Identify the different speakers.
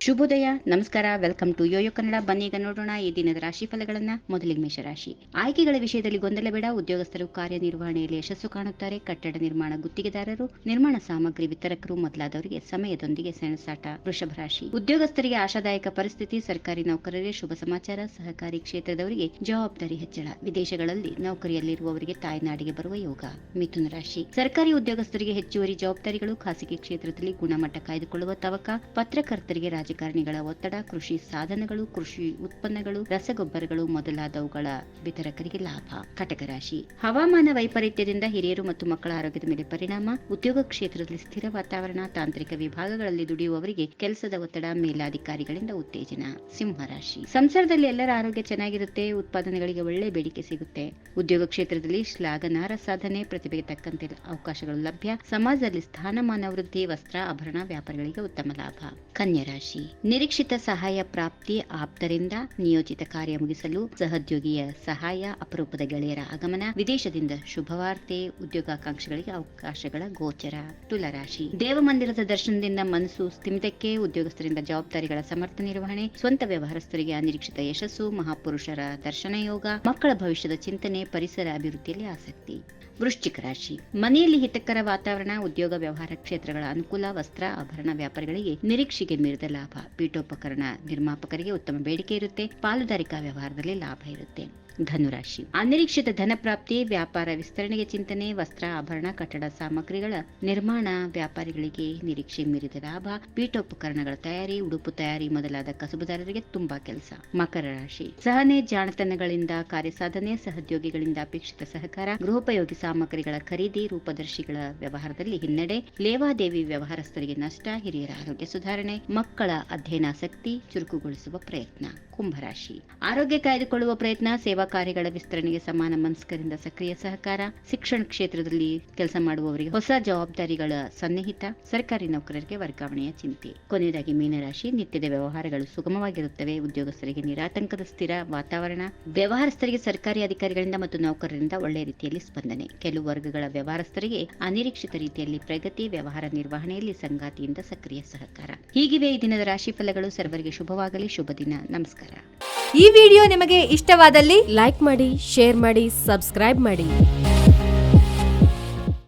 Speaker 1: ಶುಭೋದಯ, ನಮಸ್ಕಾರ. Welcome to Yoyo Kannada. ಬನ್ನಿ ಈಗ ನೋಡೋಣ ಈ ದಿನದ ರಾಶಿ ಫಲಗಳನ್ನ. ಮೊದಲಿಗೆ ಮೇಷರಾಶಿ. ಆಯ್ಕೆಗಳ ವಿಷಯದಲ್ಲಿ ಗೊಂದಲ ಬೇಡ. ಉದ್ಯೋಗಸ್ಥರು ಕಾರ್ಯನಿರ್ವಹಣೆಯಲ್ಲಿ ಯಶಸ್ಸು ಕಾಣುತ್ತಾರೆ. ಕಟ್ಟಡ ನಿರ್ಮಾಣ ಗುತ್ತಿಗೆದಾರರು, ನಿರ್ಮಾಣ ಸಾಮಗ್ರಿ ವಿತರಕರು ಮೊದಲಾದವರಿಗೆ ಸಮಯದೊಂದಿಗೆ ಸೆಣಸಾಟ. ವೃಷಭ ರಾಶಿ. ಉದ್ಯೋಗಸ್ಥರಿಗೆ ಆಶಾದಾಯಕ ಪರಿಸ್ಥಿತಿ. ಸರ್ಕಾರಿ ನೌಕರರಿಗೆ ಶುಭ ಸಮಾಚಾರ. ಸಹಕಾರಿ ಕ್ಷೇತ್ರದವರಿಗೆ ಜವಾಬ್ದಾರಿ ಹೆಚ್ಚಳ. ವಿದೇಶಗಳಲ್ಲಿ ನೌಕರಿಯಲ್ಲಿರುವವರಿಗೆ ತಾಯ್ನಾಡಿಗೆ ಬರುವ ಯೋಗ. ಮಿಥುನ ರಾಶಿ. ಸರ್ಕಾರಿ ಉದ್ಯೋಗಸ್ಥರಿಗೆ ಹೆಚ್ಚುವರಿ ಜವಾಬ್ದಾರಿಗಳು. ಖಾಸಗಿ ಕ್ಷೇತ್ರದಲ್ಲಿ ಗುಣಮಟ್ಟ ಕಾಯ್ದುಕೊಳ್ಳುವ ತವಕ. ಪತ್ರಕರ್ತರಿಗೆ ರಾಜಕಾರಣಿಗಳ ಒತ್ತಡ. ಕೃಷಿ ಸಾಧನಗಳು, ಕೃಷಿ ಉತ್ಪನ್ನಗಳು, ರಸಗೊಬ್ಬರಗಳು ಮೊದಲಾದವುಗಳ ವಿತರಕರಿಗೆ ಲಾಭ. ಕಟಕ ರಾಶಿ. ಹವಾಮಾನ ವೈಪರೀತ್ಯದಿಂದ ಹಿರಿಯರು ಮತ್ತು ಮಕ್ಕಳ ಆರೋಗ್ಯದ ಮೇಲೆ ಪರಿಣಾಮ. ಉದ್ಯೋಗ ಕ್ಷೇತ್ರದಲ್ಲಿ ಸ್ಥಿರ ವಾತಾವರಣ. ತಾಂತ್ರಿಕ ವಿಭಾಗಗಳಲ್ಲಿ ದುಡಿಯುವವರಿಗೆ ಕೆಲಸದ ಒತ್ತಡ. ಮೇಲಾಧಿಕಾರಿಗಳಿಂದ ಉತ್ತೇಜನ. ಸಿಂಹ ರಾಶಿ. ಸಂಸಾರದಲ್ಲಿ ಎಲ್ಲರ ಆರೋಗ್ಯ ಚೆನ್ನಾಗಿರುತ್ತೆ. ಉತ್ಪಾದನೆಗಳಿಗೆ ಒಳ್ಳೆ ಬೇಡಿಕೆ ಸಿಗುತ್ತೆ. ಉದ್ಯೋಗ ಕ್ಷೇತ್ರದಲ್ಲಿ ಶ್ಲಾಘನಾರ್ಹ ಸಾಧನೆ. ಪ್ರತಿಭೆಗೆ ತಕ್ಕಂತೆ ಅವಕಾಶಗಳು ಲಭ್ಯ. ಸಮಾಜದಲ್ಲಿ ಸ್ಥಾನಮಾನ ವೃದ್ಧಿ. ವಸ್ತ್ರ ಆಭರಣ ವ್ಯಾಪಾರಿಗಳಿಗೆ ಉತ್ತಮ ಲಾಭ. ಕನ್ಯಾ ರಾಶಿ. ನಿರೀಕ್ಷಿತ ಸಹಾಯ ಪ್ರಾಪ್ತಿ. ಆಪ್ತರಿಂದ ನಿಯೋಜಿತ ಕಾರ್ಯ ಮುಗಿಸಲು ಸಹೋದ್ಯೋಗಿಯ ಸಹಾಯ. ಅಪರೂಪದ ಗೆಳೆಯರ ಆಗಮನ. ವಿದೇಶದಿಂದ ಶುಭವಾರ್ತೆ. ಉದ್ಯೋಗಾಕಾಂಕ್ಷಿಗಳಿಗೆ ಅವಕಾಶಗಳ ಗೋಚರ. ತುಲಾರಾಶಿ. ದೇವಮಂದಿರದ ದರ್ಶನದಿಂದ ಮನಸ್ಸು ಸ್ಥಿಮಿತಕ್ಕೆ. ಉದ್ಯೋಗಸ್ಥರಿಂದ ಜವಾಬ್ದಾರಿಗಳ ಸಮರ್ಥ ನಿರ್ವಹಣೆ. ಸ್ವಂತ ವ್ಯವಹಾರಸ್ಥರಿಗೆ ಅನಿರೀಕ್ಷಿತ ಯಶಸ್ಸು. ಮಹಾಪುರುಷರ ದರ್ಶನ ಯೋಗ. ಮಕ್ಕಳ ಭವಿಷ್ಯದ ಚಿಂತನೆ. ಪರಿಸರ ಅಭಿವೃದ್ಧಿಯಲ್ಲಿ ಆಸಕ್ತಿ. ವೃಶ್ಚಿಕ ರಾಶಿ. ಮನೆಯಲ್ಲಿ ಹಿತಕರ ವಾತಾವರಣ. ಉದ್ಯೋಗ ವ್ಯವಹಾರ ಕ್ಷೇತ್ರಗಳ ಅನುಕೂಲ. ವಸ್ತ್ರ ಆಭರಣ ವ್ಯಾಪಾರಿಗಳಿಗೆ ನಿರೀಕ್ಷೆಗೆ ಮೀರಿದ ಲಾಭ. ಪೀಠೋಪಕರಣ ನಿರ್ಮಾಪಕರಿಗೆ ಉತ್ತಮ ಬೇಡಿಕೆ ಇರುತ್ತೆ. ಪಾಲುದಾರಿಕಾ ವ್ಯವಹಾರದಲ್ಲಿ ಲಾಭ ಇರುತ್ತೆ. ಧನುರಾಶಿ. ಅನಿರೀಕ್ಷಿತ ಧನ ಪ್ರಾಪ್ತಿ. ವ್ಯಾಪಾರ ವಿಸ್ತರಣೆಗೆ ಚಿಂತನೆ. ವಸ್ತ್ರ ಆಭರಣ ಕಟ್ಟಡ ಸಾಮಗ್ರಿಗಳ ನಿರ್ಮಾಣ ವ್ಯಾಪಾರಿಗಳಿಗೆ ನಿರೀಕ್ಷೆ ಮೀರಿದ ಲಾಭ. ಪೀಠೋಪಕರಣಗಳ ತಯಾರಿ, ಉಡುಪು ತಯಾರಿ ಮೊದಲಾದ ಕಸುಬುದಾರರಿಗೆ ತುಂಬಾ ಕೆಲಸ. ಮಕರ ರಾಶಿ. ಸಹನೆ ಜಾಣತನಗಳಿಂದ ಕಾರ್ಯಸಾಧನೆ. ಸಹೋದ್ಯೋಗಿಗಳಿಂದ ಅಪೇಕ್ಷಿತ ಸಹಕಾರ. ಗೃಹೋಪಯೋಗಿ ಸಾಮಗ್ರಿಗಳ ಖರೀದಿ. ರೂಪದರ್ಶಿಗಳ ವ್ಯವಹಾರದಲ್ಲಿ ಹಿನ್ನಡೆ. ಲೇವಾದೇವಿ ವ್ಯವಹಾರಸ್ಥರಿಗೆ ನಷ್ಟ. ಹಿರಿಯರ ಆರೋಗ್ಯ ಸುಧಾರಣೆ. ಮಕ್ಕಳ ಅಧ್ಯಯನಾಸಕ್ತಿ ಚುರುಕುಗೊಳಿಸುವ ಪ್ರಯತ್ನ. ಕುಂಭರಾಶಿ. ಆರೋಗ್ಯ ಕಾಯ್ದುಕೊಳ್ಳುವ ಪ್ರಯತ್ನ. ಸೇವಾ ಕಾರ್ಯಗಳ ವಿಸ್ತರಣೆಗೆ ಸಮಾನ ಮನಸ್ಕರಿಂದ ಸಕ್ರಿಯ ಸಹಕಾರ. ಶಿಕ್ಷಣ ಕ್ಷೇತ್ರದಲ್ಲಿ ಕೆಲಸ ಮಾಡುವವರಿಗೆ ಹೊಸ ಜವಾಬ್ದಾರಿಗಳ ಸನ್ನಿಹಿತ. ಸರ್ಕಾರಿ ನೌಕರರಿಗೆ ವರ್ಗಾವಣೆಯ ಚಿಂತೆ. ಕೊನೆಯದಾಗಿ ಮೀನರಾಶಿ. ನಿತ್ಯದ ವ್ಯವಹಾರಗಳು ಸುಗಮವಾಗಿರುತ್ತವೆ. ಉದ್ಯೋಗಸ್ಥರಿಗೆ ನಿರಾತಂಕದ ಸ್ಥಿರ ವಾತಾವರಣ. ವ್ಯವಹಾರಸ್ಥರಿಗೆ ಸರ್ಕಾರಿ ಅಧಿಕಾರಿಗಳಿಂದ ಮತ್ತು ನೌಕರರಿಂದ ಒಳ್ಳೆಯ ರೀತಿಯಲ್ಲಿ ಸ್ಪಂದನೆ. ಕೆಲವು ವರ್ಗಗಳ ವ್ಯವಹಾರಸ್ಥರಿಗೆ ಅನಿರೀಕ್ಷಿತ ರೀತಿಯಲ್ಲಿ ಪ್ರಗತಿ. ವ್ಯವಹಾರ ನಿರ್ವಹಣೆಯಲ್ಲಿ ಸಂಗಾತಿಯಿಂದ ಸಕ್ರಿಯ ಸಹಕಾರ. ಹೀಗಿವೆ ಈ ದಿನದ ರಾಶಿ ಫಲಗಳು. ಸರ್ವರಿಗೆ ಶುಭವಾಗಲಿ. ಶುಭ ದಿನ. ನಮಸ್ಕಾರ.
Speaker 2: ಈ ವಿಡಿಯೋ ನಿಮಗೆ ಇಷ್ಟವಾದಲ್ಲಿ ಲೈಕ್ ಮಾಡಿ, ಶೇರ್ ಮಾಡಿ, ಸಬ್ಸ್ಕ್ರೈಬ್ ಮಾಡಿ.